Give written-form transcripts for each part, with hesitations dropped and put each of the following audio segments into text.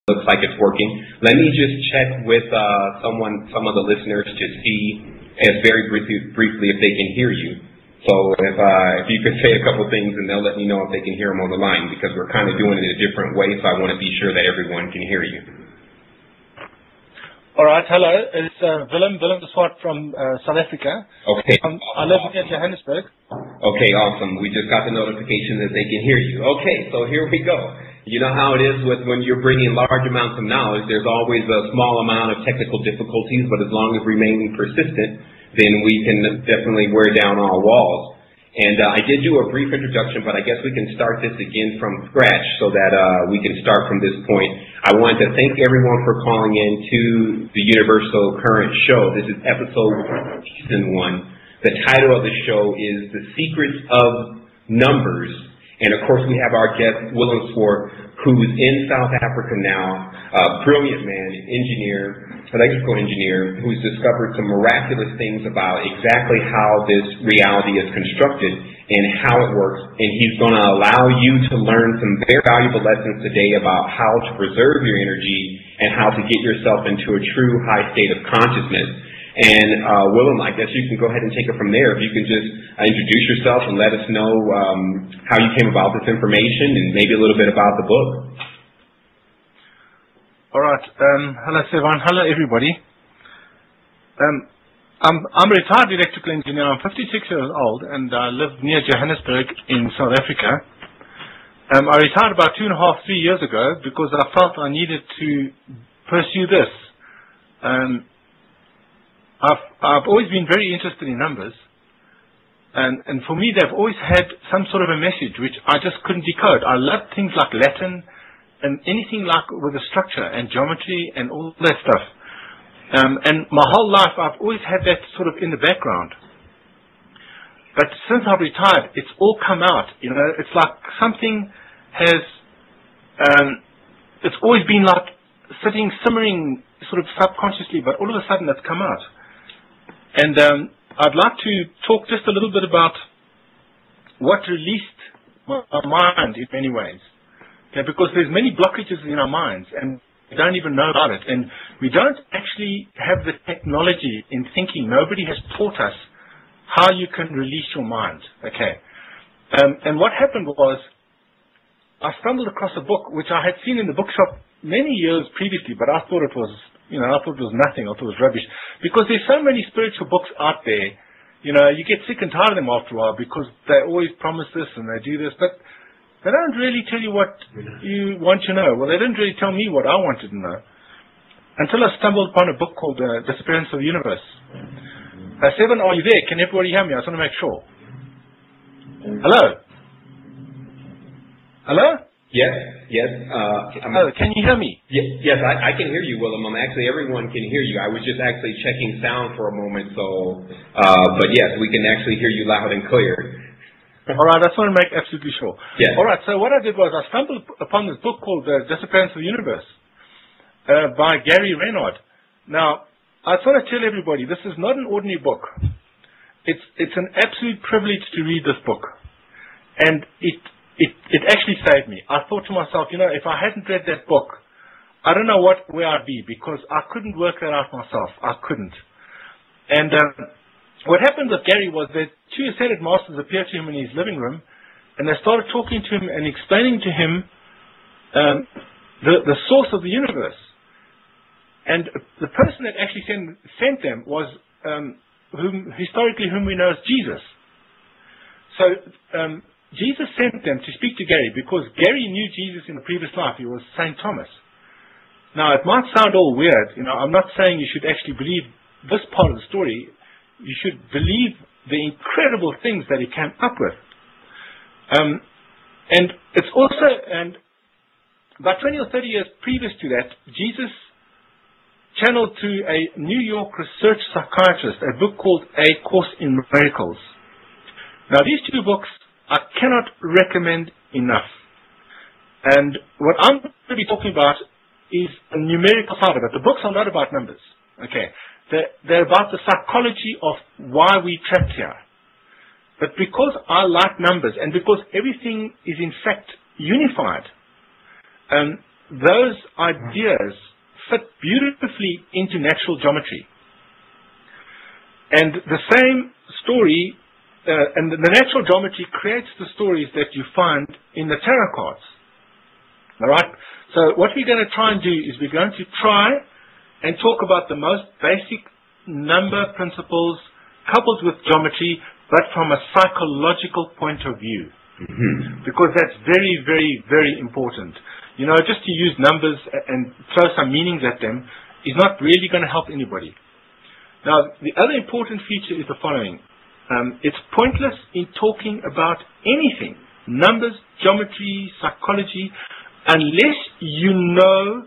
looks like it's working. Let me just check with some of the listeners to see, as very briefly, if they can hear you. So if you could say a couple things, and they'll let me know if they can hear them on the line, because we're kind of doing it a different way, so I want to be sure that everyone can hear you. All right, hello. It's Willem de Swart from South Africa. Okay. I live in Johannesburg. Okay, awesome. We just got the notification that they can hear you. Okay, so here we go. You know how it is with when you're bringing large amounts of knowledge, there's always a small amount of technical difficulties, but as long as remaining persistent, then we can definitely wear down all walls. And I did do a brief introduction, but I guess we can start this again from scratch so that we can start from this point. I wanted to thank everyone for calling in to the Universal Current Show. This is episode season 1. The title of the show is The Secrets of Numbers. And of course, we have our guest, Willem Swart, who's in South Africa now, a brilliant man, electrical engineer, who's discovered some miraculous things about exactly how this reality is constructed and how it works. And he's going to allow you to learn some very valuable lessons today about how to preserve your energy and how to get yourself into a true high state of consciousness. And Willem, I guess you can go ahead and take it from there. If you can just introduce yourself and let us know how you came about this information and maybe a little bit about the book. All right. Hello, Sevan. Hello, everybody. I'm a retired electrical engineer. I'm 56 years old, and I live near Johannesburg in South Africa. I retired about 2.5, 3 years ago because I felt I needed to pursue this. I've always been very interested in numbers, and for me they've always had some sort of a message which I just couldn't decode. I loved things like Latin and anything like with the structure and geometry and all that stuff. And my whole life I've always had that sort of in the background. But since I've retired, it's all come out. You know, it's like something has, it's always been like sitting, simmering sort of subconsciously, but all of a sudden it's come out. And I'd like to talk just a little bit about what released my mind in many ways. Okay, because there's many blockages in our minds and we don't even know about it. And we don't actually have the technology in thinking. Nobody has taught us how you can release your mind. Okay. And what happened was I stumbled across a book which I had seen in the bookshop many years previously, but I thought it was, I thought it was nothing. I thought it was rubbish. Because there's so many spiritual books out there, you get sick and tired of them after a while because they always promise this and they do this, but they don't really tell you what you want to know. Well, they didn't really tell me what I wanted to know until I stumbled upon a book called Disappearance of the Universe. Sevan, are you there? Can everybody hear me? I just want to make sure. Hello? Hello? Yes. Hello, can you hear me? Yes, I can hear you, Willem. Everyone can hear you. I was just actually checking sound for a moment, so, but yes, we can actually hear you loud and clear. All right, I just want to make absolutely sure. Yes. All right, so what I did was I stumbled upon this book called Disappearance of the Universe by Gary Renard. Now, I just want to tell everybody, this is not an ordinary book. It's an absolute privilege to read this book. And it actually saved me. I thought to myself, if I hadn't read that book, I don't know where I'd be, because I couldn't work that out myself. I couldn't. And what happened with Gary was that two ascended masters appeared to him in his living room, and they started talking to him and explaining to him the source of the universe. And the person that actually sent them was historically whom we know as Jesus. So Jesus sent them to speak to Gary because Gary knew Jesus in a previous life. He was St. Thomas. Now, it might sound all weird. I'm not saying you should actually believe this part of the story. You should believe the incredible things that he came up with. And it's also, and about 20 or 30 years previous to that, Jesus channeled to a New York research psychiatrist a book called A Course in Miracles. Now, these two books I cannot recommend enough. And what I'm going to be talking about is a numerical side of it. The books are not about numbers. Okay. They're about the psychology of why we trapped here. But because I like numbers and because everything is in fact unified, those ideas fit beautifully into natural geometry. And the same story, and the natural geometry creates the stories that you find in the tarot cards. All right? So what we're going to try and do is we're going to try and talk about the most basic number principles coupled with geometry, but from a psychological point of view. Because that's very, very, very important. You know, just to use numbers and throw some meanings at them is not really going to help anybody. Now, the other important feature is the following. It's pointless in talking about anything, numbers, geometry, psychology, unless you know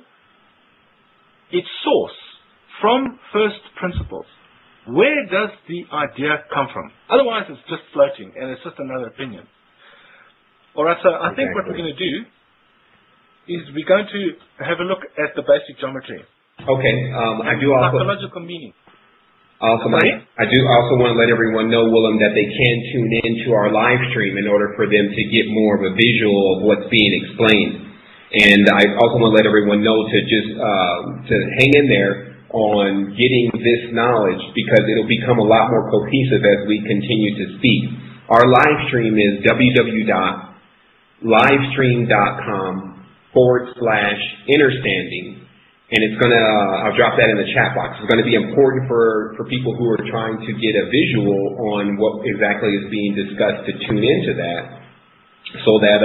its source from first principles. Where does the idea come from? Otherwise, it's just floating, and it's just another opinion. All right, so I think what we're going to do is we're going to have a look at the basic geometry. Okay, I do also... Psychological meaning. Awesome. I do also want to let everyone know, Willem, that they can tune into our live stream in order for them to get more of a visual of what's being explained. And I also want to let everyone know to just to hang in there on getting this knowledge, because it'll become a lot more cohesive as we continue to speak. Our live stream is www.livestream.com/innerstanding. And it's going to, I'll drop that in the chat box. It's going to be important for people who are trying to get a visual on what exactly is being discussed to tune into that, so that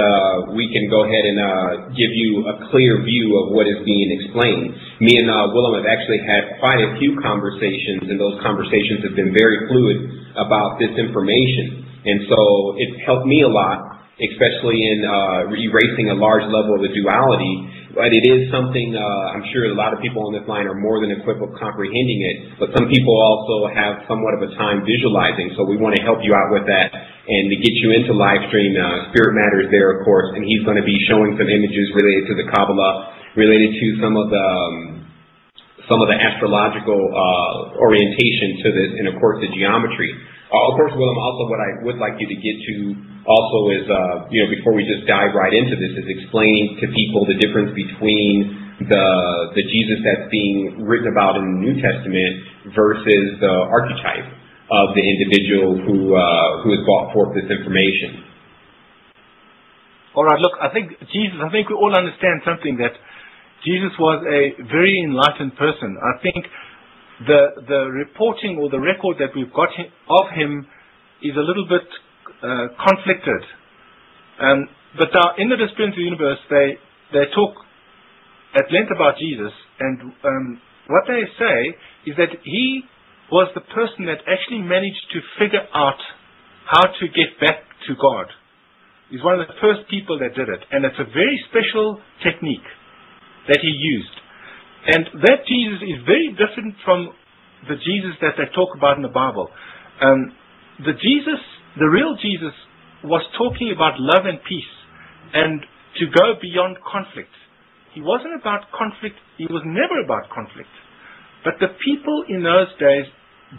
we can go ahead and give you a clear view of what is being explained. Me and Willem have actually had quite a few conversations, and those conversations have been very fluid about this information. And so it's helped me a lot, especially in erasing a large level of the duality. But it is something, I'm sure a lot of people on this line are more than equipped with comprehending it, but some people also have somewhat of a time visualizing, so we want to help you out with that and to get you into live stream. Spirit Matter is there, of course, and he's going to be showing some images related to the Kabbalah, related to some of the astrological orientation to this, and of course the geometry. Of course, Willem, also what I would like you to get to also is, before we just dive right into this, is explaining to people the difference between the Jesus that's being written about in the New Testament versus the archetype of the individual who has brought forth this information. All right, look, I think we all understand something, that Jesus was a very enlightened person. I think the reporting or the record that we've got of him is a little bit conflicted. But now, in the Disciplines of the Universe, they talk at length about Jesus, and what they say is that he was the person that actually managed to figure out how to get back to God. He's one of the first people that did it, and it's a very special technique that he used. And that Jesus is very different from the Jesus that they talk about in the Bible. The real Jesus was talking about love and peace and to go beyond conflict. He wasn't about conflict. He was never about conflict. But the people in those days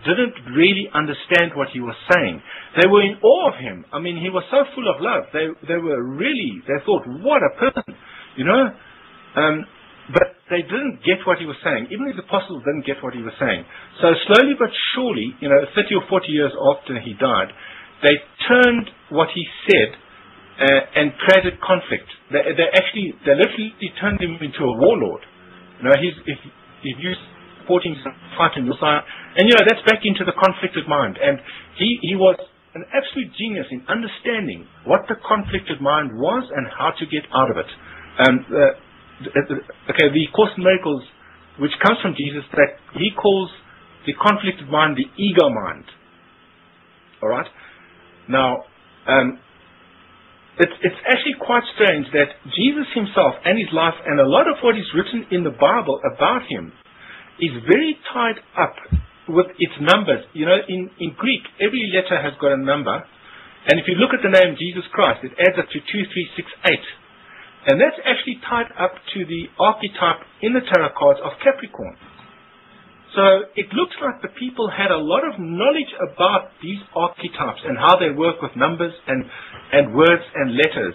didn't really understand what he was saying. They were in awe of him. I mean, he was so full of love. They thought, what a person, but they didn't get what he was saying. Even the apostles didn't get what he was saying. So slowly but surely, 30 or 40 years after he died, they turned what he said and created conflict. They literally turned him into a warlord. If you're supporting some fight on your side, and that's back into the conflicted mind. And he was an absolute genius in understanding what the conflicted mind was and how to get out of it. The Course in Miracles, which comes from Jesus, that he calls the conflicted mind the ego mind. All right. Now, it's actually quite strange that Jesus himself and his life, and a lot of what is written in the Bible about him, is very tied up with its numbers. In Greek, every letter has got a number, and if you look at the name Jesus Christ, it adds up to 2368. And that's actually tied up to the archetype in the tarot cards of Capricorn. So it looks like the people had a lot of knowledge about these archetypes and how they work with numbers and words and letters.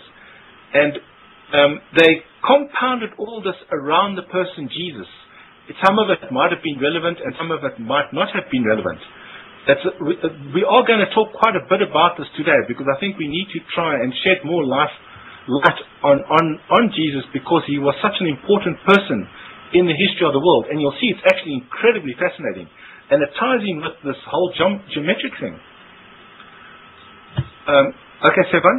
And they compounded all this around the person Jesus. Some of it might have been relevant and some of it might not have been relevant. We are going to talk quite a bit about this today, because I think we need to try and shed more light on Jesus, because he was such an important person in the history of the world. And you'll see it's actually incredibly fascinating. And it ties in with this whole geometric thing. Okay, Sevan,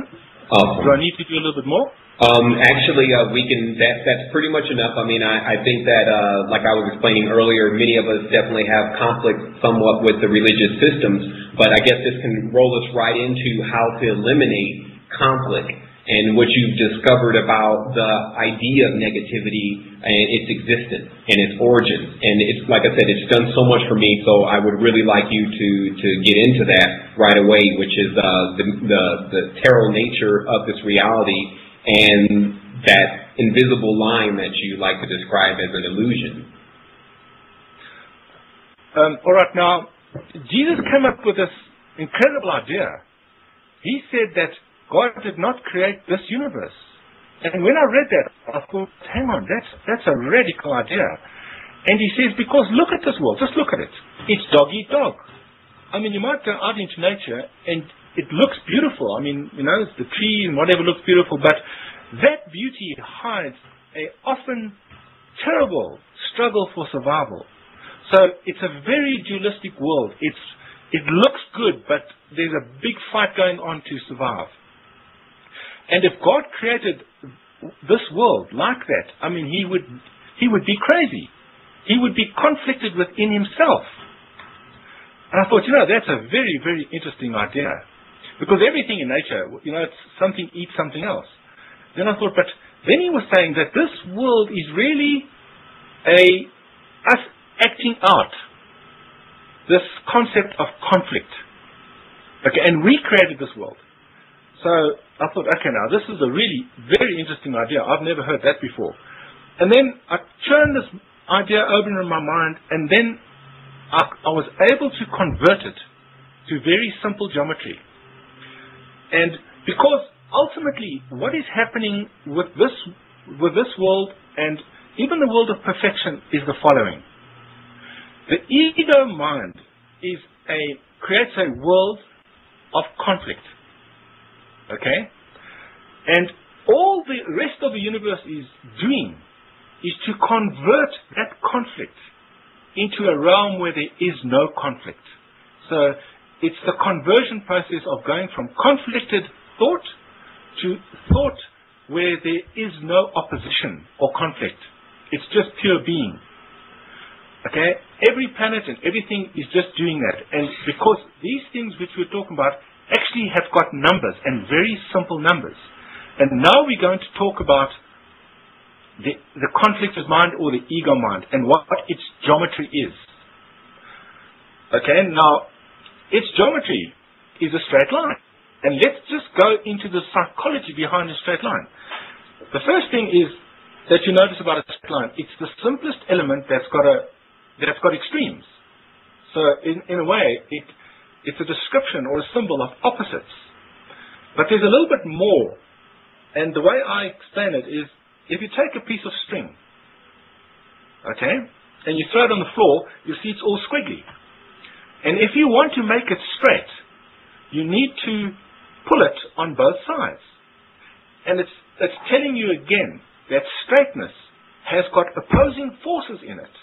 do I need to do a little bit more? Actually, that's pretty much enough. I mean, I think that, like I was explaining earlier, many of us definitely have conflict somewhat with the religious systems, but I guess this can roll us right into how to eliminate conflict and what you've discovered about the idea of negativity and its existence and its origin. And it's, like I said, it's done so much for me, so I would really like you to get into that right away, which is the tarot nature of this reality and that invisible line that you like to describe as an illusion. All right, now, Jesus came up with this incredible idea. He said that God did not create this universe. And when I read that, I thought, hang on, that's a radical idea. And he says, because look at this world, just look at it. It's dog eat dog. I mean, you might go out into nature and it looks beautiful. I mean, the tree and whatever looks beautiful, but that beauty hides a often terrible struggle for survival. So it's a very dualistic world. It looks good, but there's a big fight going on to survive. And if God created this world like that, I mean, he would be crazy. He would be conflicted within himself. And I thought, that's a very, very interesting idea. Because everything in nature, it's something eats something else. Then I thought, but then he was saying that this world is really us acting out this concept of conflict. Okay, and we created this world. So I thought, okay, now this is a really very interesting idea. I've never heard that before. And then I turned this idea over in my mind, and then I was able to convert it to very simple geometry. And because ultimately what is happening with this world and even the world of perfection is the following. The ego mind creates a world of conflict. Okay? And all the rest of the universe is doing is to convert that conflict into a realm where there is no conflict. So it's the conversion process of going from conflicted thought to thought where there is no opposition or conflict. It's just pure being. Okay? Every planet and everything is just doing that. And because these things which we're talking about actually have got numbers, and very simple numbers. And now we're going to talk about the conflicted mind or the ego mind and what its geometry is. Okay, now its geometry is a straight line. And let's just go into the psychology behind a straight line. The first thing is that you notice about a straight line. It's the simplest element that's got extremes. So in a way, it's a description or a symbol of opposites. But there's a little bit more. And the way I explain it is, if you take a piece of string, okay, and you throw it on the floor, you see it's all squiggly. And if you want to make it straight, you need to pull it on both sides. And it's telling you again that straightness has got opposing forces in it.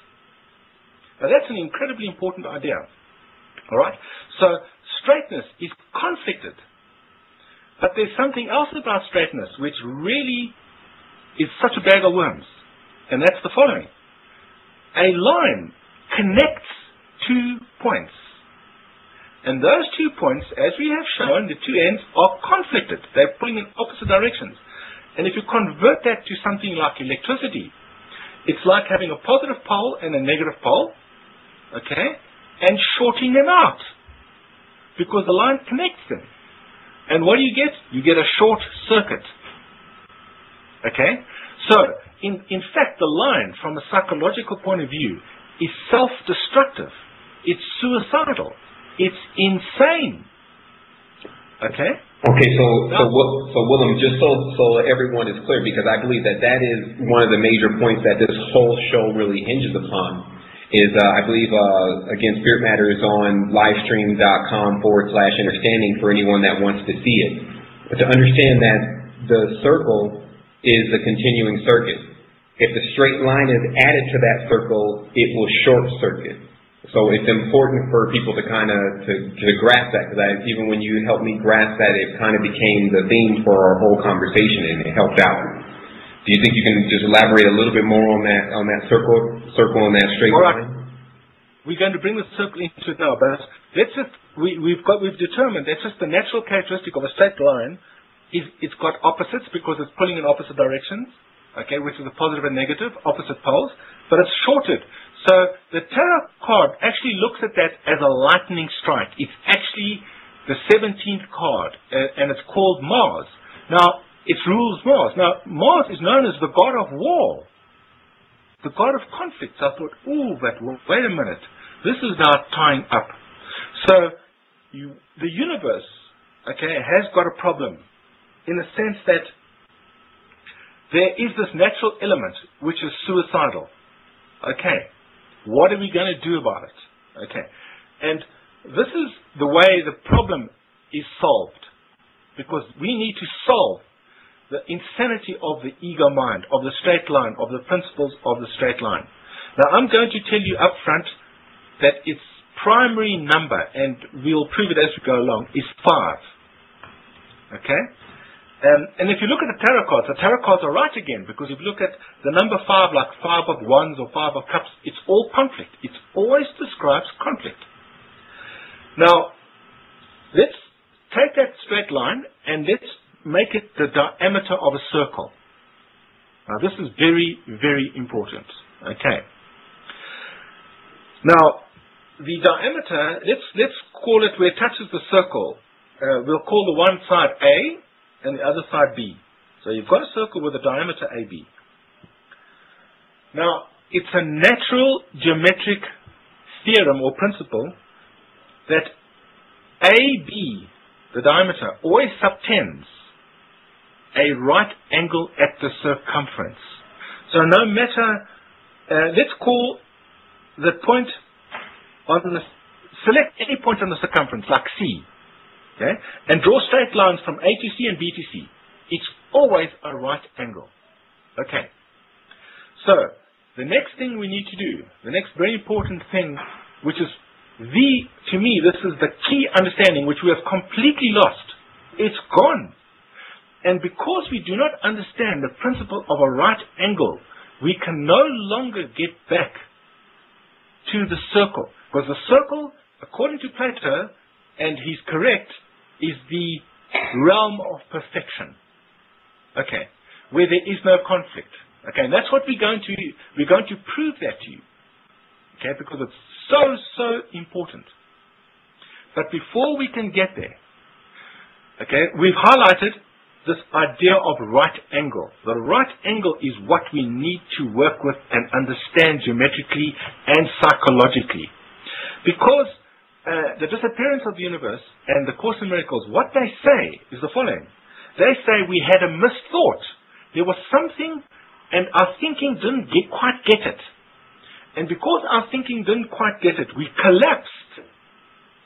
Now that's an incredibly important idea. Alright? So straightness is conflicted. But there's something else about straightness which really is such a bag of worms. And that's the following. A line connects 2 points. And those 2 points, as we have shown, the two ends are conflicted. They're pulling in opposite directions. And if you convert that to something like electricity, it's like having a positive pole and a negative pole, okay, and shorting them out, because the line connects them. And what do you get? You get a short circuit. Okay? So, in fact, the line, from a psychological point of view, is self-destructive. It's suicidal. It's insane. Okay? Okay, so Willem, just so everyone is clear, because I believe that is one of the major points that this whole show really hinges upon, is I believe, again, Spirit Matter is on livestream.com/understanding for anyone that wants to see it. But to understand that the circle is a continuing circuit. If the straight line is added to that circle, it will short circuit. So it's important for people to kind of to grasp that, because even when you helped me grasp that, it kind of became the theme for our whole conversation, and it helped out. Do you think you can just elaborate a little bit more on that circle and that straight line? We're going to bring the circle into it now, but let's just we've determined that's just the natural characteristic of a straight line. It's got opposites because it's pulling in opposite directions, okay, which is a positive and negative, opposite poles, but it's shorted. So the tarot card actually looks at that as a lightning strike. It's actually the 17th card, and it's called Mars. Now, it rules Mars. Now, Mars is known as the god of war, the god of conflict. So I thought, but wait a minute. This is now tying up. So the universe, okay, has got a problem in the sense that there is this natural element which is suicidal. Okay. What are we going to do about it? Okay. And this is the way the problem is solved. Because we need to solve the insanity of the ego mind, of the straight line, of the principles of the straight line. Now, I'm going to tell you up front that its primary number, and we'll prove it as we go along, is 5. Okay? And if you look at the tarot cards are right again, because if you look at the number 5, like 5 of wands or 5 of cups, it's all conflict. It always describes conflict. Now, let's take that straight line and let's make it the diameter of a circle. Now, this is very, very important. Okay. Now, the diameter, let's call it where it touches the circle. We'll call the one side A, and the other side B. So you've got a circle with a diameter AB. Now, it's a natural geometric theorem or principle that AB, the diameter, always subtends a right angle at the circumference. So no matter, let's call the point select any point on the circumference, like C. Okay? And draw straight lines from A to C and B to C. It's always a right angle. Okay. So, the next thing we need to do, the next very important thing, which is to me, this is the key understanding which we have completely lost. It's gone. And because we do not understand the principle of a right angle, we can no longer get back to the circle. Because the circle, according to Plato, and he's correct, is the realm of perfection. Okay. Where there is no conflict. Okay, and that's what we're going to prove that to you. Okay, because it's so important. But before we can get there, okay, we've highlighted this idea of right angle. The right angle is what we need to work with and understand geometrically and psychologically. Because the disappearance of the universe and the Course in Miracles, what they say is the following. They say we had a misthought. There was something and our thinking didn't quite get it. And because our thinking didn't quite get it, we collapsed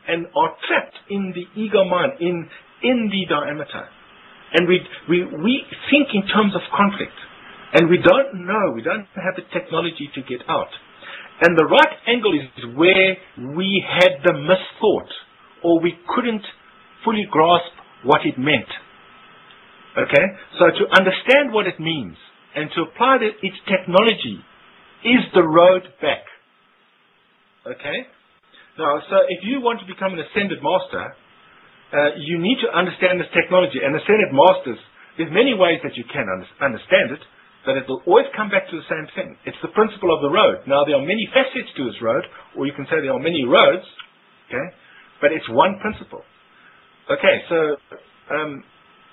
and are trapped in the ego mind, in the diameter. And we think in terms of conflict. And we don't know, we don't have the technology to get out. And the right angle is where we had the misthought, or we couldn't fully grasp what it meant. Okay? So to understand what it means, and to apply its technology, is the road back. Okay? Now, so if you want to become an ascended master, you need to understand this technology. And ascended masters, there's many ways that you can understand it, but it will always come back to the same thing. It's the principle of the road. Now, there are many facets to this road, or you can say there are many roads, okay? But it's one principle. Okay, so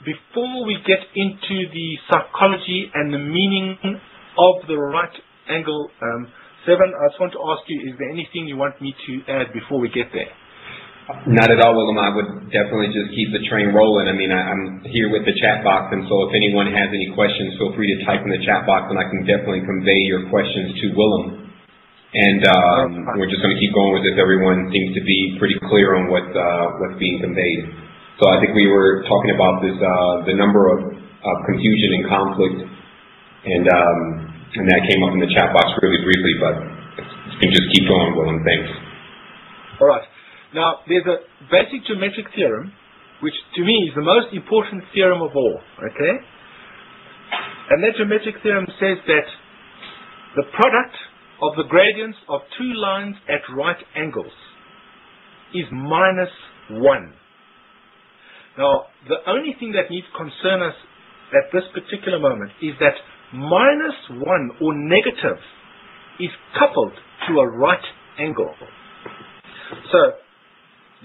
before we get into the psychology and the meaning of the right angle, Sevan, I just want to ask you, is there anything you want me to add before we get there? Not at all, Willem. I would definitely just keep the train rolling. I mean, I'm here with the chat box, and so if anyone has any questions, feel free to type in the chat box, and I can definitely convey your questions to Willem. And we're just going to keep going with this. Everyone seems to be pretty clear on what's being conveyed. So I think we were talking about this, the number of confusion and conflict, and that came up in the chat box really briefly, but you can just keep going, Willem. Thanks. All right. Now, there's a basic geometric theorem, which to me is the most important theorem of all, okay? And that geometric theorem says that the product of the gradients of two lines at right angles is -1. Now, the only thing that needs to concern us at this particular moment is that -1 or negative is coupled to a right angle. So,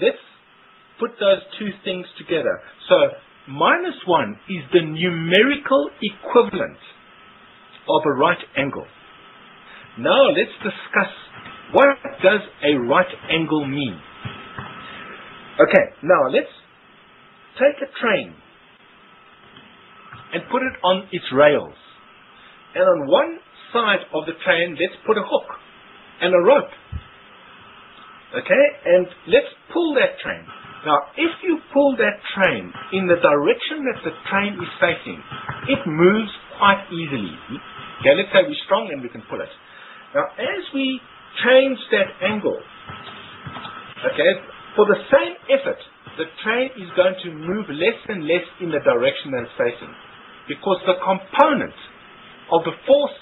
let's put those two things together. So, -1 is the numerical equivalent of a right angle. Now, let's discuss what does a right angle mean. Okay, now let's take a train and put it on its rails. And on one side of the train, let's put a hook and a rope. Okay, and let's pull that train. Now, if you pull that train in the direction that the train is facing, it moves quite easily. Okay, let's say we're strong and we can pull it. Now, as we change that angle, okay, for the same effort, the train is going to move less and less in the direction that it's facing, because the component of the force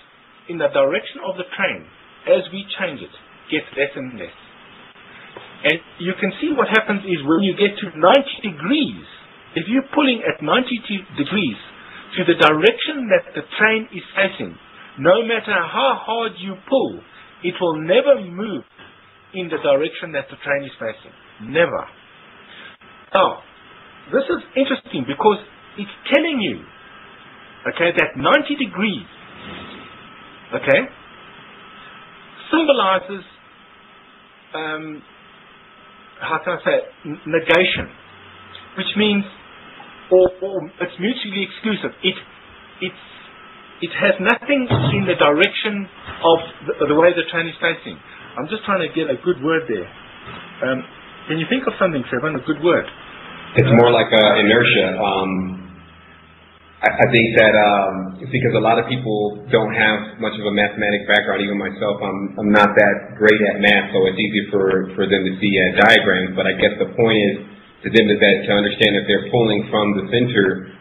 in the direction of the train, as we change it, gets less and less. And you can see what happens is when you get to 90 degrees, if you're pulling at 90 degrees to the direction that the train is facing, no matter how hard you pull, it will never move in the direction that the train is facing. Never. Now, this is interesting because it's telling you, okay, that 90 degrees, okay, symbolizes, how can I say it, negation, which means, or it's mutually exclusive. It has nothing in the direction of the way the train is facing. I'm just trying to get a good word there. Can you think of something, Sevan, a good word? It's more like inertia. I think that because a lot of people don't have much of a mathematic background, even myself, I'm not that great at math, so it's easy for them to see diagrams. But I guess the point is to them to understand if they're pulling from the center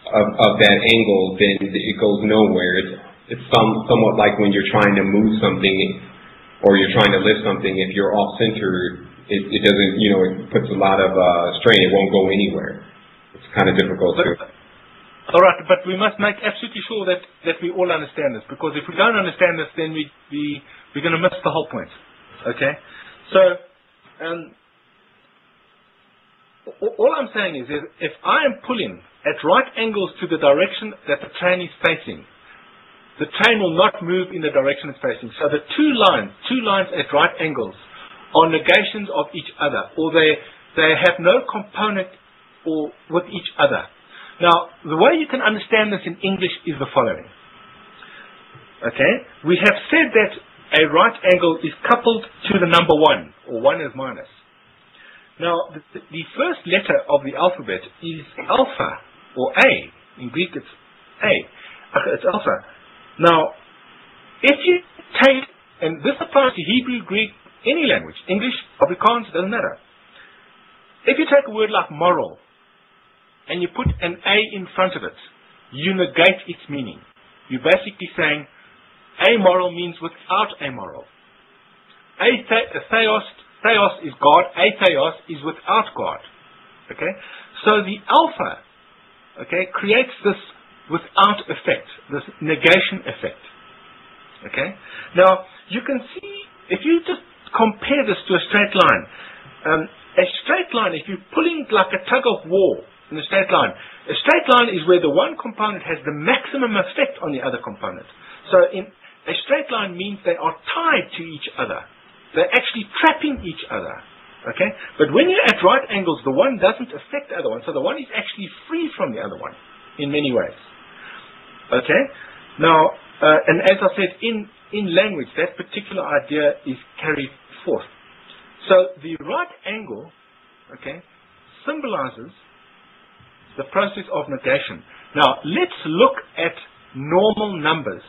of that angle, then it goes nowhere. It's somewhat like when you're trying to move something or you're trying to lift something. If you're off center, it doesn't, it puts a lot of strain. It won't go anywhere. It's kind of difficult to. All right, but we must make absolutely sure that we all understand this, because if we don't understand this, then we're going to miss the whole point. Okay? So, all I'm saying is if I am pulling at right angles to the direction that the train is facing, the train will not move in the direction it's facing. So the two lines at right angles are negations of each other, or they have no component or with each other. Now, the way you can understand this in English is the following. Okay? We have said that a right angle is coupled to the number 1, or 1 is minus. Now, the first letter of the alphabet is alpha, or A. In Greek, it's A. It's alpha. Now, if you take, and this applies to Hebrew, Greek, any language, English, Afrikaans, doesn't matter. If you take a word like moral, and you put an A in front of it, you negate its meaning. You're basically saying amoral means without a moral. Theos is God, atheos is without God. Okay? So the alpha, okay, creates this without effect, this negation effect. Okay? Now, you can see, if you just compare this to a straight line, if you're pulling like a tug of war, in a straight line. A straight line is where the one component has the maximum effect on the other component. So in a straight line means they are tied to each other. They're actually trapping each other. Okay? But when you're at right angles, the one doesn't affect the other one. So the one is actually free from the other one in many ways. Okay? Now, and as I said, in language, that particular idea is carried forth. So the right angle, okay, symbolizes the process of negation. Now, let's look at normal numbers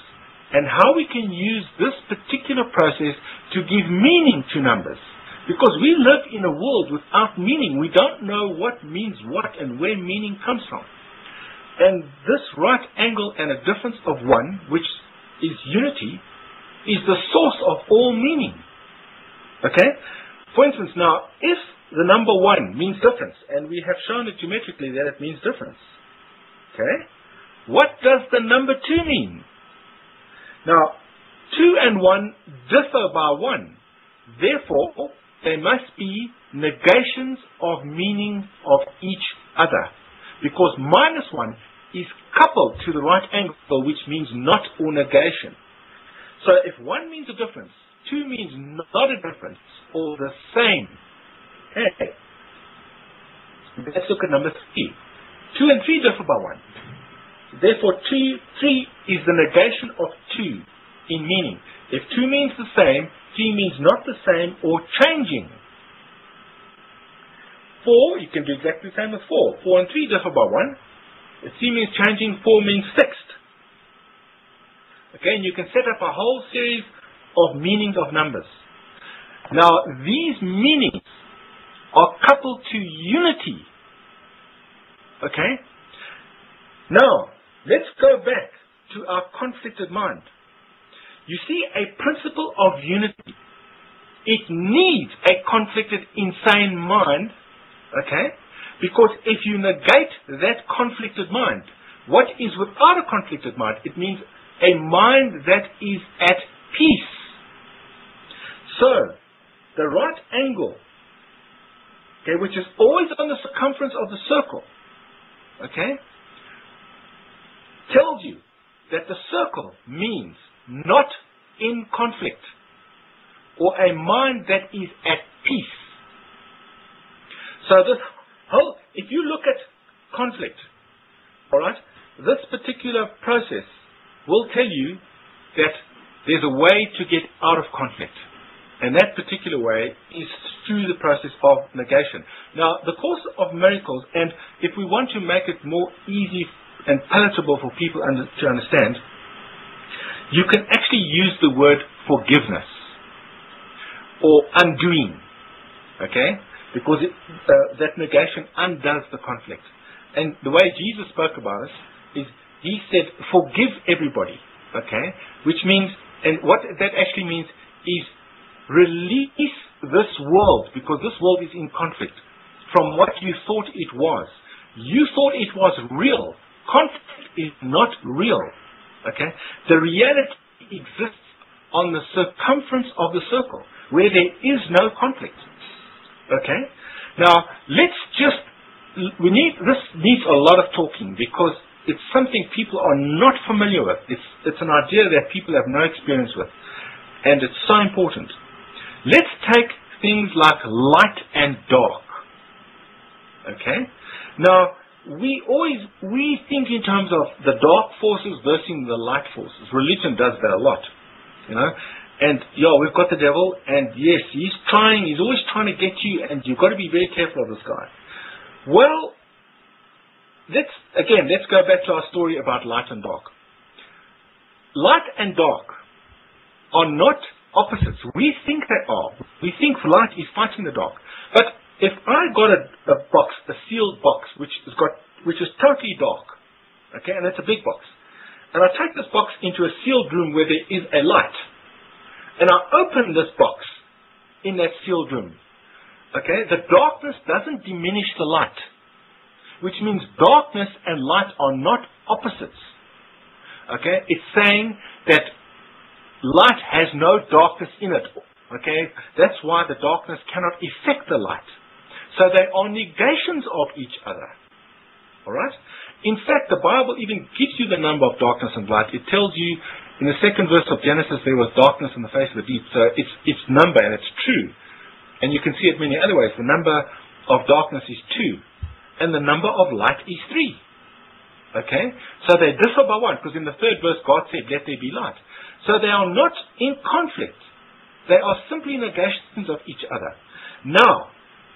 and how we can use this particular process to give meaning to numbers. Because we live in a world without meaning. We don't know what means what and where meaning comes from. And this right angle and a difference of 1, which is unity, is the source of all meaning. Okay? For instance, now, if the number 1 means difference, and we have shown it geometrically that it means difference, okay? What does the number 2 mean? Now, 2 and 1 differ by 1. Therefore, they must be negations of meaning of each other. Because minus 1 is coupled to the right angle, which means not or negation. So if 1 means a difference, 2 means not a difference, or the same. Okay. Let's look at number 3. 2 and 3 differ by 1. Therefore, 3 is the negation of 2 in meaning. If 2 means the same, 3 means not the same or changing. 4, you can do exactly the same with 4. 4 and 3 differ by 1. If 3 means changing, 4 means fixed. Okay, and you can set up a whole series of meanings of numbers. Now, these meanings are coupled to unity. Okay? Now, let's go back to our conflicted mind. You see, a principle of unity, it needs a conflicted, insane mind, okay? Because if you negate that conflicted mind, what is without a conflicted mind? It means a mind that is at peace. So, the right angle, okay, which is always on the circumference of the circle, okay, tells you that the circle means not in conflict, or a mind that is at peace. So this whole, if you look at conflict, all right, this particular process will tell you that there's a way to get out of conflict. And that particular way is through the process of negation. Now, the Course of Miracles, and if we want to make it more easy and palatable for people to understand, you can actually use the word forgiveness or undoing, okay? Because that negation undoes the conflict. And the way Jesus spoke about it is he said, forgive everybody, okay? Which means, and what that actually means is release this world, because this world is in conflict, from what you thought it was. You thought it was real. Conflict is not real. Okay? The reality exists on the circumference of the circle, where there is no conflict. Okay? Now, this needs a lot of talking, because it's something people are not familiar with. It's an idea that people have no experience with. And it's so important. Let's take things like light and dark. Okay? Now, we think in terms of the dark forces versus the light forces. Religion does that a lot. You know? And, we've got the devil, and yes, he's always trying to get you, and you've got to be very careful of this guy. Well, let's go back to our story about light and dark. Light and dark are not opposites. We think they are. We think light is fighting the dark. But if I got a box, a sealed box, which is totally dark, okay, and it's a big box, and I take this box into a sealed room where there is a light, and I open this box in that sealed room, okay, the darkness doesn't diminish the light, which means darkness and light are not opposites. Okay, it's saying that light has no darkness in it. Okay, that's why the darkness cannot affect the light. So they are negations of each other. Alright? In fact, the Bible even gives you the number of darkness and light. It tells you in the second verse of Genesis there was darkness in the face of the deep. So it's number, and it's true. And you can see it many other ways. The number of darkness is 2, and the number of light is 3. Okay? So they differ by 1, because in the 3rd verse God said, let there be light. So they are not in conflict. They are simply negations of each other. Now,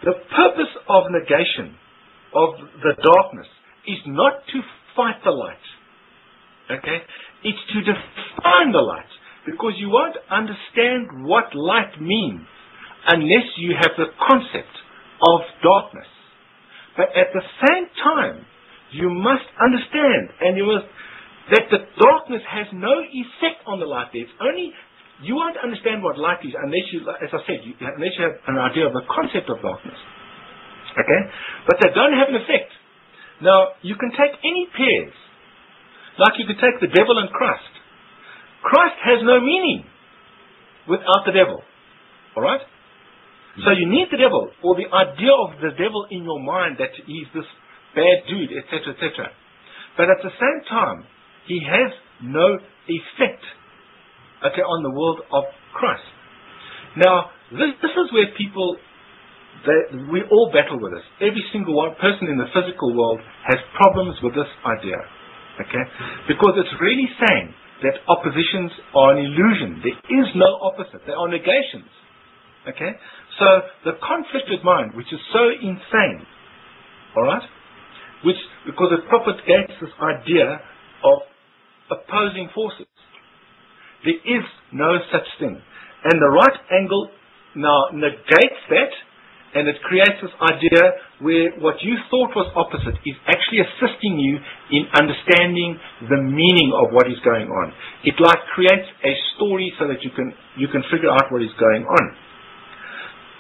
the purpose of negation of the darkness is not to fight the light. Okay? It's to define the light. Because you won't understand what light means unless you have the concept of darkness. But at the same time, you must understand that the darkness has no effect on the light. It's only, you won't understand what light is unless you, as I said, unless you have an idea of the concept of darkness. Okay? But they don't have an effect. Now, you can take any pairs. Like you could take the devil and Christ. Christ has no meaning without the devil. Alright? So you need the devil, or the idea of the devil in your mind that he's this bad dude, etc., etc. But at the same time, he has no effect, okay, on the world of Christ. Now, this is where people, we all battle with this. Every single one person in the physical world has problems with this idea. Okay? Because it's really saying that oppositions are an illusion. There is no opposite. They are negations. Okay? So the conflicted mind, which is so insane, alright? Because it propagates this idea of opposing forces. There is no such thing. And the right angle now negates that, and it creates this idea where what you thought was opposite is actually assisting you in understanding the meaning of what is going on. It like creates a story so that you can figure out what is going on.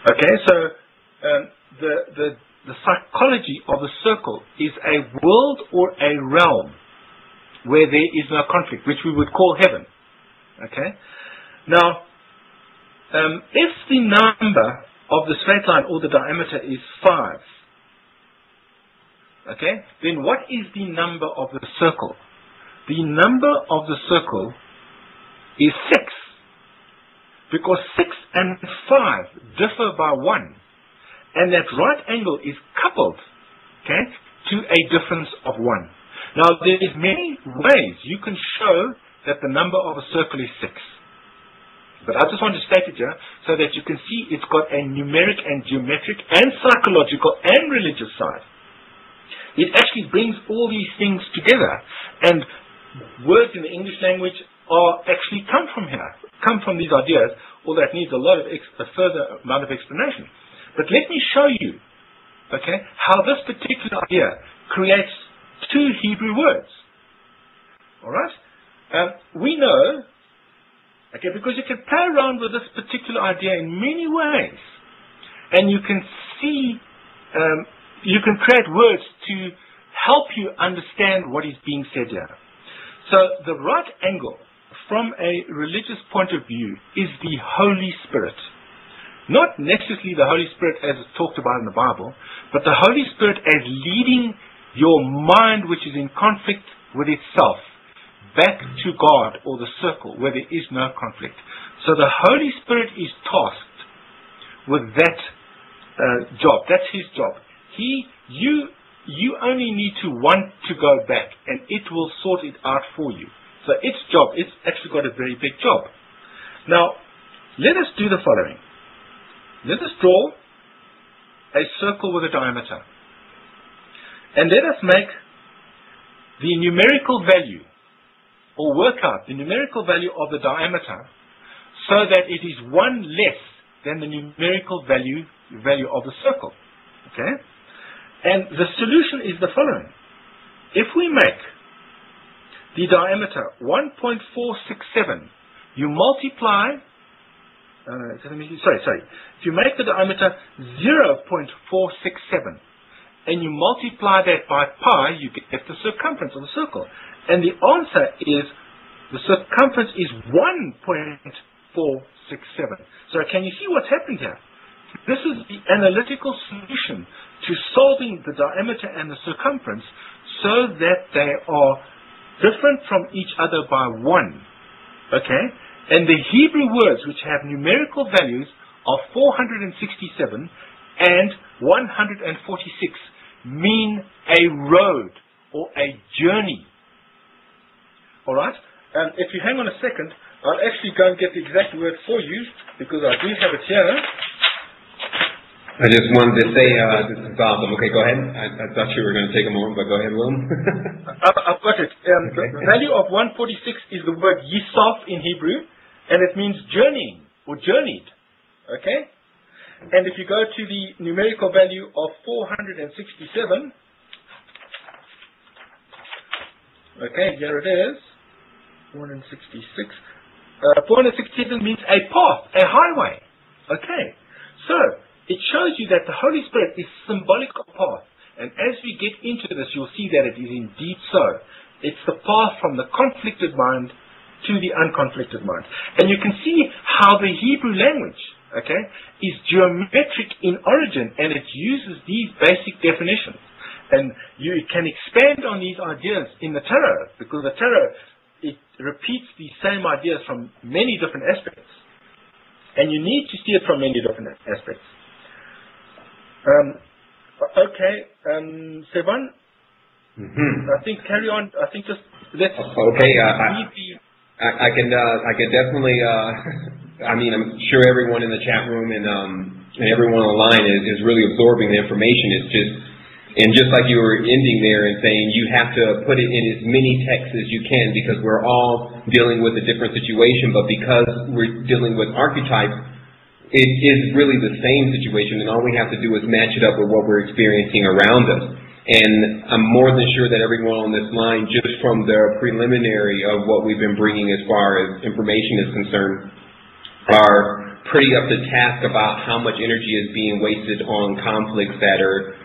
Okay, so the psychology of the circle is a world or a realm where there is no conflict, which we would call heaven. Okay, now if the number of the straight line or the diameter is 5. Okay? Then what is the number of the circle? The number of the circle is 6. Because 6 and 5 differ by 1. And that right angle is coupled, okay, to a difference of 1. Now there is many ways you can show that the number of a circle is 6. But I just want to state it here so that you can see it's got a numeric and geometric and psychological and religious side. It actually brings all these things together. And words in the English language actually come from here, come from these ideas, although it needs a further amount of explanation. But let me show you, okay, how this particular idea creates 2 Hebrew words. Alright? We know, okay, because you can play around with this particular idea in many ways. And you can see, you can create words to help you understand what is being said here. So the right angle from a religious point of view is the Holy Spirit. Not necessarily the Holy Spirit as it's talked about in the Bible, but the Holy Spirit as leading your mind which is in conflict with itself back to God or the circle where there is no conflict. So the Holy Spirit is tasked with that job. That's His job. You only need to want to go back and it will sort it out for you. So its job, it's actually got a very big job. Now, let us do the following. Let us draw a circle with a diameter. And let us make the numerical value, or work out the numerical value of the diameter so that it is 1 less than the numerical value of the circle. Okay? And the solution is the following. If we make the diameter 1.467, you multiply, if you make the diameter 0.467 and you multiply that by pi, you get the circumference of the circle. And the answer is, the circumference is 1.467. So can you see what's happened here? This is the analytical solution to solving the diameter and the circumference so that they are different from each other by 1. Okay? And the Hebrew words which have numerical values of 467 and 146 mean a road or a journey. All right? If you hang on a second, I'll actually go and get the exact word for you, because I do have it here. I just wanted to say, this is awesome. Okay, go ahead. I thought you were going to take a moment, but go ahead, Willem. I've got it. Okay. The value of 146 is the word yisaf in Hebrew, and it means journeying or journeyed. Okay? And if you go to the numerical value of 467, okay, here it is, 466. 467 means a path, a highway. Okay, so it shows you that the Holy Spirit is symbolic of path. And as we get into this, you'll see that it is indeed so. It's the path from the conflicted mind to the unconflicted mind. And you can see how the Hebrew language, okay, is geometric in origin, and it uses these basic definitions. And you can expand on these ideas in the tarot, because the tarot, it repeats the same ideas from many different aspects. And you need to see it from many different aspects. Okay, Sevan, I think carry on. I think just let's... Okay, I can definitely... I mean, I'm sure everyone in the chat room and everyone online is really absorbing the information. It's just... And just like you were ending there and saying, you have to put it in as many texts as you can, because we're all dealing with a different situation, but because we're dealing with archetypes, it is really the same situation, and all we have to do is match it up with what we're experiencing around us. And I'm more than sure that everyone on this line, just from the preliminary of what we've been bringing as far as information is concerned, are pretty up to task about how much energy is being wasted on conflicts that are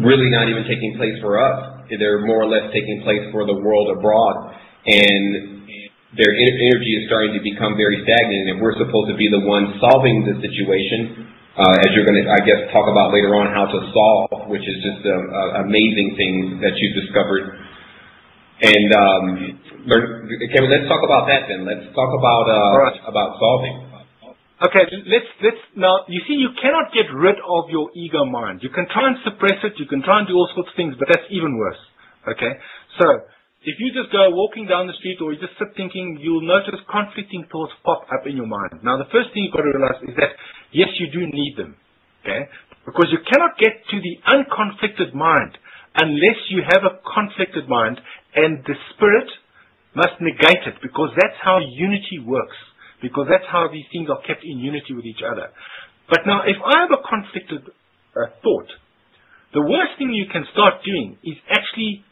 really not even taking place for us. They're more or less taking place for the world abroad. And their energy is starting to become very stagnant. And if we're supposed to be the ones solving the situation, as you're going to, I guess, talk about later on how to solve, which is just an amazing thing that you've discovered. And let's talk about that then. Let's talk about solving. Okay, let's now, you see, you cannot get rid of your ego mind. You can try and suppress it, you can try and do all sorts of things, but that's even worse. Okay? So, if you just go walking down the street or you just sit thinking, you'll notice conflicting thoughts pop up in your mind. Now, the first thing you've got to realize is that, yes, you do need them. Okay? Because you cannot get to the unconflicted mind unless you have a conflicted mind, and the spirit must negate it, because that's how unity works. Because that's how these things are kept in unity with each other. But now, if I have a conflicted thought, the worst thing you can start doing is actually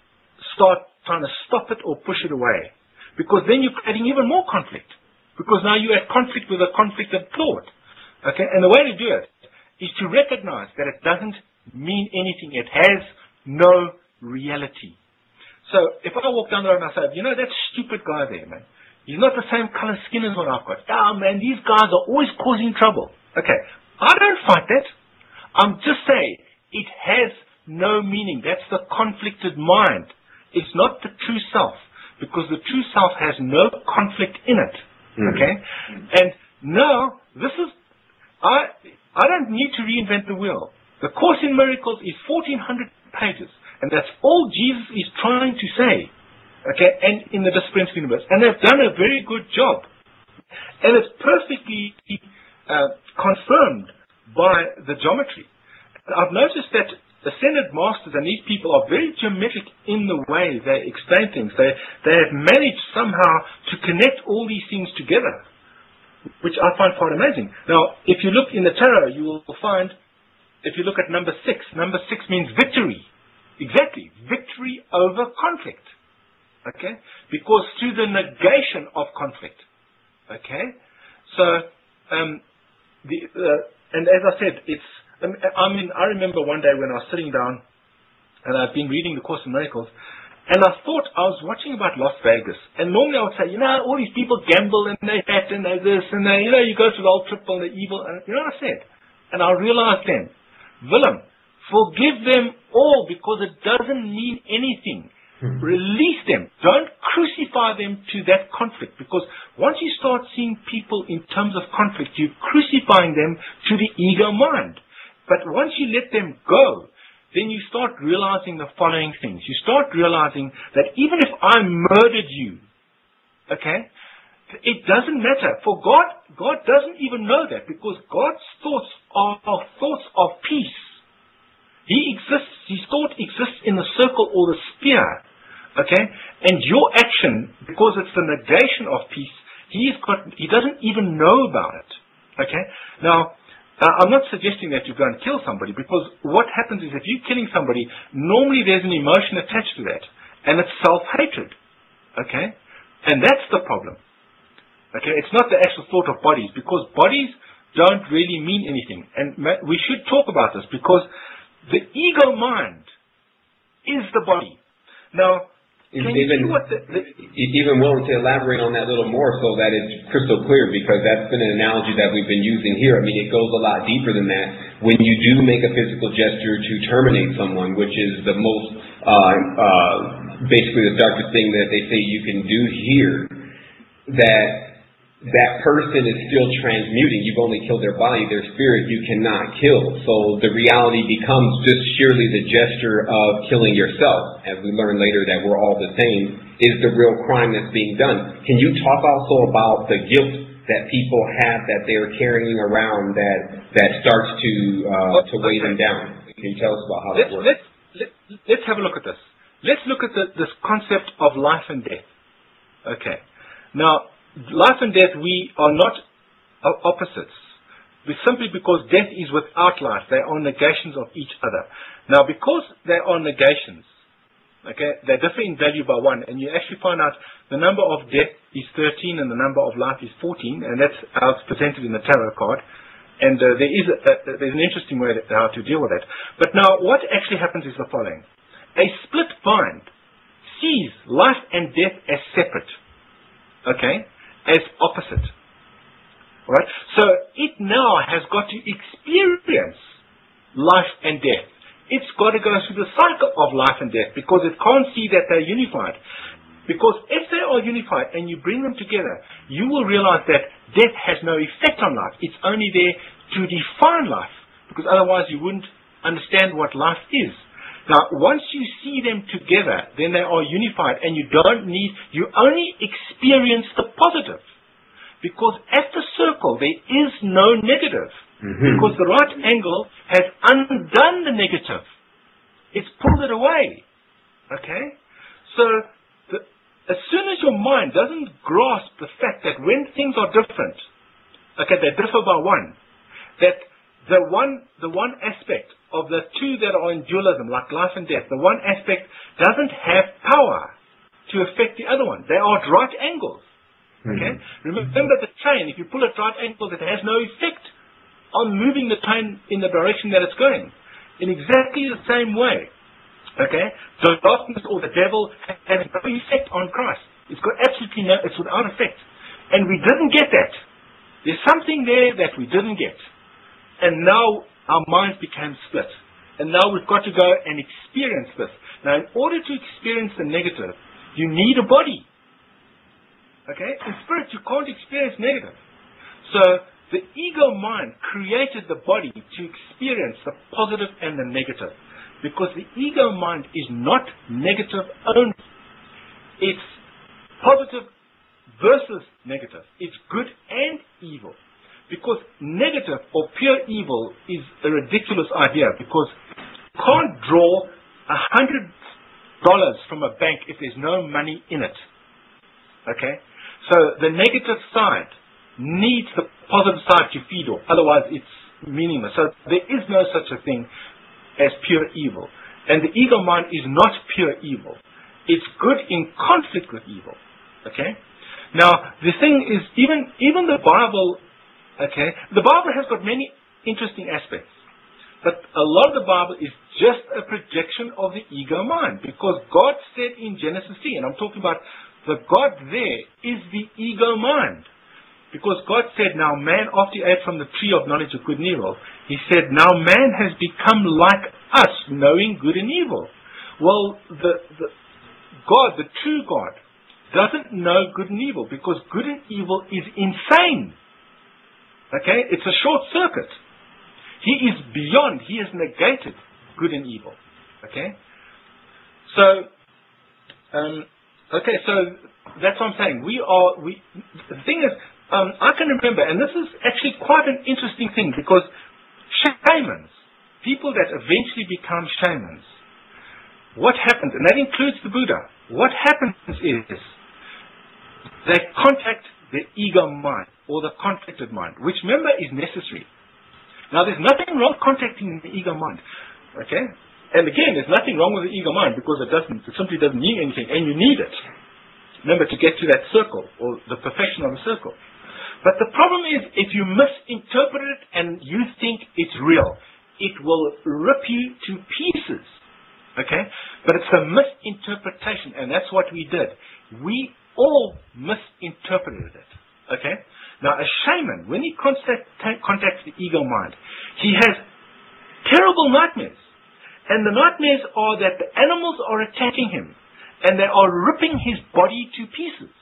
start trying to stop it or push it away. Because then you're creating even more conflict. Because now you're at conflict with a conflicted thought. Okay? And the way to do it is to recognize that it doesn't mean anything. It has no reality. So, if I walk down the road and I say, you know, that stupid guy there, man, he's not the same color skin as what I've got. Ah, man, these guys are always causing trouble. Okay, I don't fight that. I'm just saying, it has no meaning. That's the conflicted mind. It's not the true self, because the true self has no conflict in it. Okay? And now, this is, I don't need to reinvent the wheel. The Course in Miracles is 1,400 pages, and that's all Jesus is trying to say. Okay, and in the Disappearance Universe. And they've done a very good job. And it's perfectly confirmed by the geometry. I've noticed that Ascended Masters and these people are very geometric in the way they explain things. They have managed somehow to connect all these things together, which I find quite amazing. Now, if you look in the tarot, you will find, if you look at number 6 means victory. Exactly, victory over conflict. Okay? Because through the negation of conflict. Okay? So, and as I said, I remember one day when I was sitting down and I've been reading the Course in Miracles, and I thought I was watching about Las Vegas. And normally I would say, you know, all these people gamble and they that and they this and they, you know, you go to the old triple and the evil. And you know what I said? And I realized then, Willem, forgive them all, because it doesn't mean anything. Release them. Don't crucify them to that conflict, because once you start seeing people in terms of conflict, you're crucifying them to the ego mind. But once you let them go, then you start realizing the following things. You start realizing that even if I murdered you, okay, it doesn't matter. For God doesn't even know that, because God's thoughts are thoughts of peace. He exists, his thought exists in the circle or the sphere. Okay? And your action, because it's the negation of peace, he doesn't even know about it. Okay? Now, I'm not suggesting that you go and kill somebody, because what happens is if you're killing somebody, normally there's an emotion attached to that. And it's self-hatred. Okay? And that's the problem. Okay? It's not the actual thought of bodies, because bodies don't really mean anything. And we should talk about this, because the ego mind is the body. Now, even willing to elaborate on that a little more so that it's crystal clear, because that's been an analogy that we've been using here. I mean, it goes a lot deeper than that. When you do make a physical gesture to terminate someone, which is the most, basically the darkest thing that they say you can do here, that person is still transmuting. You've only killed their body, their spirit you cannot kill. So the reality becomes just sheerly the gesture of killing yourself, as we learn later that we're all the same, is the real crime that's being done. Can you talk also about the guilt that people have that they're carrying around that starts to weigh them down? Can you tell us about how that works? Let's have a look at this. Let's look at this concept of life and death. Okay. Now, life and death, we are not opposites. Simply because death is without life. They are negations of each other. Now, because they are negations, okay, they differ in value by 1, and you actually find out the number of death is 13 and the number of life is 14, and that's how it's presented in the tarot card. And there's an interesting way how to deal with that. But now, what actually happens is the following. A split mind sees life and death as separate. Okay? As opposite. Right? So it now has got to experience life and death. It's got to go through the cycle of life and death, because it can't see that they're unified. Because if they are unified and you bring them together, you will realize that death has no effect on life. It's only there to define life, because otherwise you wouldn't understand what life is. Now, once you see them together, then they are unified, and you only experience the positive. Because at the circle, there is no negative. Because the right angle has undone the negative. It's pulled it away. Okay? So, as soon as your mind doesn't grasp the fact that when things are different, okay, they differ by 1, that the one aspect of the two that are in dualism, like life and death, the one aspect doesn't have power to affect the other one. They are at right angles. Okay? Remember the train, if you pull at right angles, it has no effect on moving the train in the direction that it's going. In exactly the same way. Okay? So darkness or the devil has no effect on Christ. It's got absolutely it's without effect. And we didn't get that. There's something there that we didn't get. And now our minds became split. And now we've got to go and experience this. Now, in order to experience the negative, you need a body. Okay? In spirit, you can't experience negative. So, the ego mind created the body to experience the positive and the negative. Because the ego mind is not negative only. It's positive versus negative. It's good and evil. Because negative or pure evil is a ridiculous idea, because you can't draw $100 from a bank if there's no money in it. Okay? So the negative side needs the positive side to feed off. Otherwise it's meaningless. So there is no such a thing as pure evil. And the ego mind is not pure evil. It's good in conflict with evil. Okay? Now, the thing is, even the Bible, okay, the Bible has got many interesting aspects. But a lot of the Bible is just a projection of the ego mind. Because God said in Genesis 3, and I'm talking about the God there is the ego mind. Because God said, now man, after he ate from the tree of knowledge of good and evil, he said, now man has become like us, knowing good and evil. Well, God, the true God, doesn't know good and evil, because good and evil is insane. Okay? It's a short circuit. He is beyond, he has negated good and evil. Okay? So, so that's what I'm saying. The thing is, I can remember, and this is actually quite an interesting thing, because shamans, people that eventually become shamans, what happens, and that includes the Buddha, what happens is they contact the ego mind, or the contracted mind, which, remember, is necessary. Now, there's nothing wrong contacting the ego mind. Okay? And again, there's nothing wrong with the ego mind, because it simply doesn't mean anything, and you need it. Remember, to get to that circle, or the perfection of the circle. But the problem is, if you misinterpret it and you think it's real, it will rip you to pieces. Okay? But it's a misinterpretation, and that's what we did. We all misinterpreted it. Okay? Now, a shaman, when he contacts the ego mind, he has terrible nightmares. And the nightmares are that the animals are attacking him, and they are ripping his body to pieces.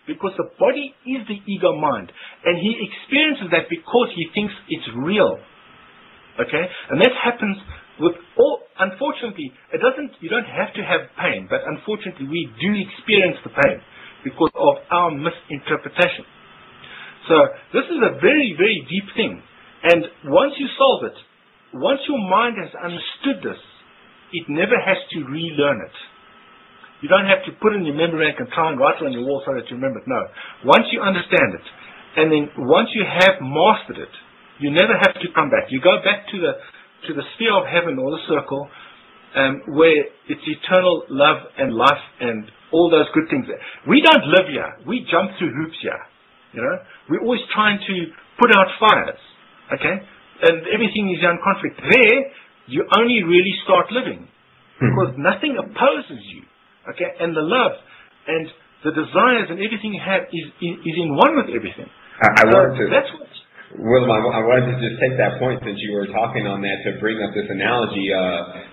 Because the body is the ego mind. And he experiences that because he thinks it's real. Okay? And that happens with all, unfortunately, you don't have to have pain, but unfortunately we do experience the pain because of our misinterpretation. So this is a very, very deep thing. And once you solve it, once your mind has understood this, it never has to relearn it. You don't have to put it in your memory bank and try and write it on your wall so that you remember it. No. Once you understand it, and then once you have mastered it, you never have to come back. You go back to the sphere of heaven, or the circle, where it's eternal love and life and all those good things. We don't live here. We jump through hoops here. You know, we're always trying to put out fires. Okay, and everything is in conflict. There, you only really start living because nothing opposes you. Okay, and the love and the desires and everything you have is in one with everything. Willem, I wanted to just take that point since you were talking on that to bring up this analogy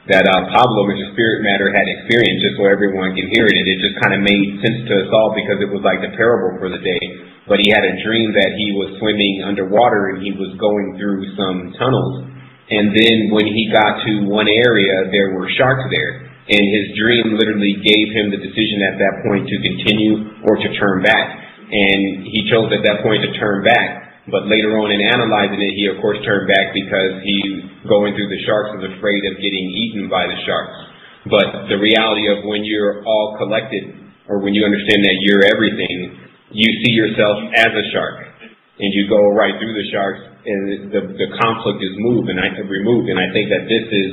that Pablo, Mr. Spirit Matter, had experienced, just so everyone can hear it. And it just kind of made sense to us all because it was like the parable for the day. But he had a dream that he was swimming underwater and he was going through some tunnels. And then when he got to one area, there were sharks there. And his dream literally gave him the decision at that point to continue or to turn back. And he chose at that point to turn back. But later on in analyzing it, he of course turned back because he, going through the sharks, was afraid of getting eaten by the sharks. But the reality of when you're all collected, or when you understand that you're everything, you see yourself as a shark. And you go right through the sharks, and the conflict is removed. And I think that this is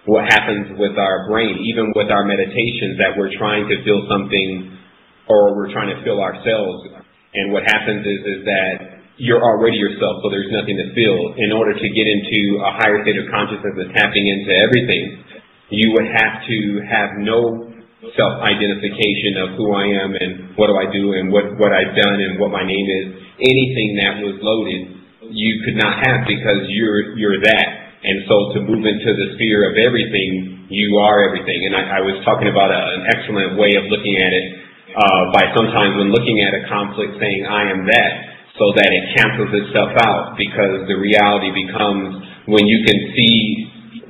what happens with our brain, even with our meditations, that we're trying to feel something, or we're trying to feel ourselves. And what happens is that you're already yourself, so there's nothing to feel. In order to get into a higher state of consciousness and tapping into everything, you would have to have no self-identification of who I am and what do I do and what I've done and what my name is. Anything that was loaded, you could not have because you're that. And so to move into the sphere of everything, you are everything. And I was talking about an excellent way of looking at it by sometimes when looking at a conflict saying, I am that, so that it cancels itself out, because the reality becomes, when you can see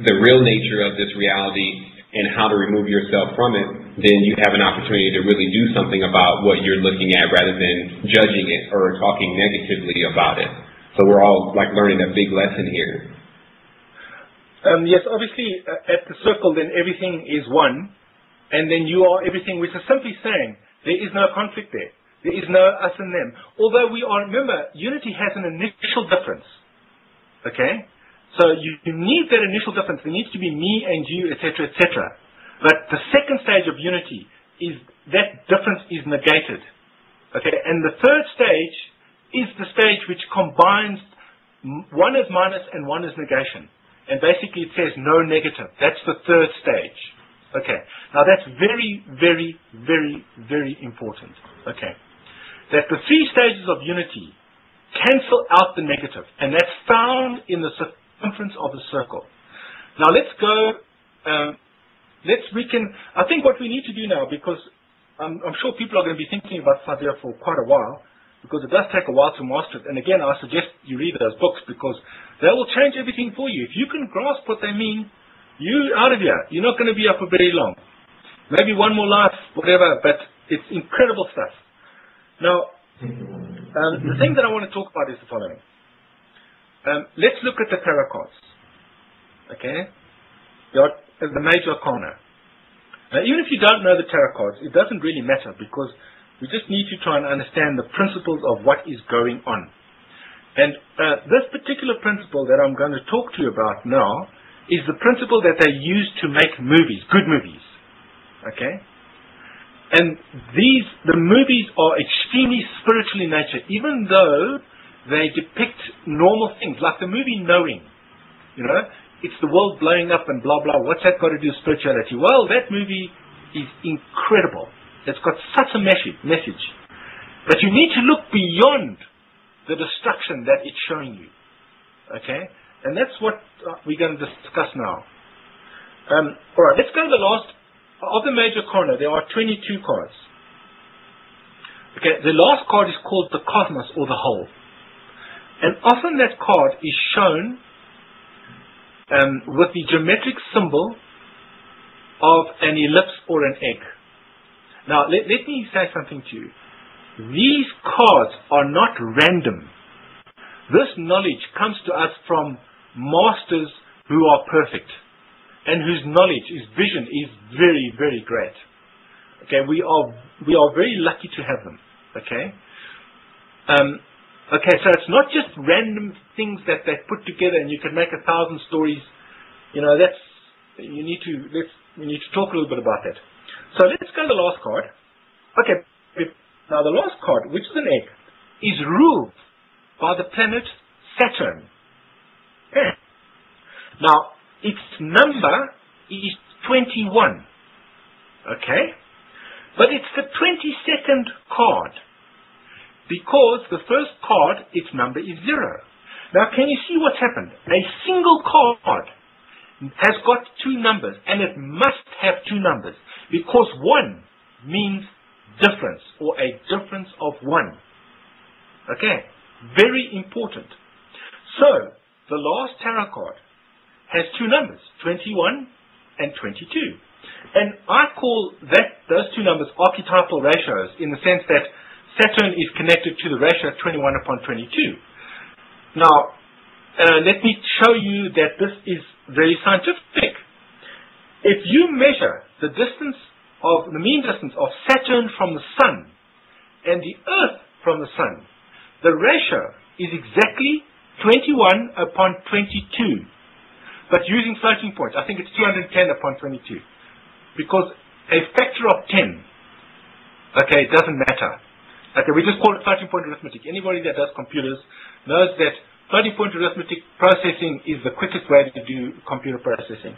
the real nature of this reality and how to remove yourself from it, then you have an opportunity to really do something about what you're looking at rather than judging it or talking negatively about it. So we're all like learning a big lesson here. Yes, obviously at the circle then everything is one, and then you are everything, which is simply saying there is no conflict there. There is no us and them. Although remember, unity has an initial difference. Okay? So you need that initial difference. There needs to be me and you, etc., etc. But the second stage of unity is that difference is negated. Okay? And the third stage is the stage which combines one is minus and one is negation. And basically it says no negative. That's the third stage. Okay. Now that's very, very, very, very important. Okay. That the three stages of unity cancel out the negative. And that's found in the circumference of the circle. Now let's go, I think what we need to do now, because I'm sure people are going to be thinking about this idea for quite a while, because it does take a while to master it. And again, I suggest you read those books, because they will change everything for you. If you can grasp what they mean, you're out of here. You're not going to be up for very long. Maybe one more life, whatever, but it's incredible stuff. Now, the thing that I want to talk about is the following. Let's look at the tarot cards. Okay? The major arcana. Now, even if you don't know the tarot cards, it doesn't really matter, because we just need to try and understand the principles of what is going on. And this particular principle that I'm going to talk to you about now is the principle that they use to make movies, good movies. Okay? And the movies are extremely spiritual in nature, even though they depict normal things, like the movie Knowing. You know, it's the world blowing up and blah, blah. What's that got to do with spirituality? Well, that movie is incredible. It's got such a message. But you need to look beyond the destruction that it's showing you. Okay? And that's what we're going to discuss now. All right, let's go to the last. Of the major arcana, there are 22 cards. Okay, the last card is called the cosmos, or the whole. And often that card is shown with the geometric symbol of an ellipse or an egg. Now, let me say something to you. These cards are not random. This knowledge comes to us from masters who are perfect, and whose knowledge, his vision is very, very great. Okay, we are very lucky to have them. Okay? Okay, so it's not just random things that they put together and you can make 1,000 stories. You know, we need to talk a little bit about that. So let's go to the last card. Okay, now the last card, which is an egg, is ruled by the planet Saturn. Okay. Now, its number is 21. Okay? But it's the 22nd card, because the first card, its number is 0. Now, can you see what's happened? A single card has got 2 numbers, and it must have 2 numbers, because 1 means difference, or a difference of 1. Okay? Very important. So, the last tarot card has 2 numbers, 21 and 22. And I call those 2 numbers archetypal ratios, in the sense that Saturn is connected to the ratio 21/22. Now, let me show you that this is very scientific. If you measure the mean distance of Saturn from the Sun and the Earth from the Sun, the ratio is exactly 21/22. But using floating points, I think it's 210/22. Because a factor of 10, okay, it doesn't matter. Okay, we just call it floating point arithmetic. Anybody that does computers knows that floating point arithmetic processing is the quickest way to do computer processing.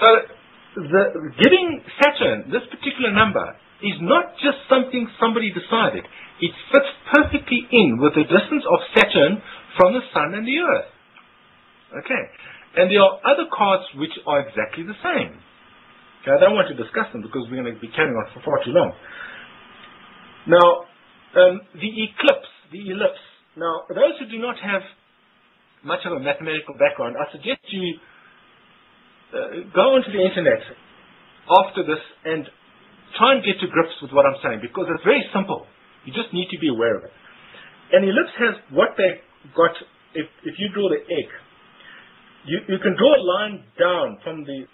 So, giving Saturn this particular number is not just something somebody decided. It fits perfectly in with the distance of Saturn from the Sun and the Earth. Okay. And there are other cards which are exactly the same. Okay, I don't want to discuss them because we're going to be carrying on for far too long. Now, the ellipse. Now, those who do not have much of a mathematical background, I suggest you go onto the internet after this and try and get to grips with what I'm saying, because it's very simple. You just need to be aware of it. An ellipse has what they got. If you draw the egg, you can draw a line down from the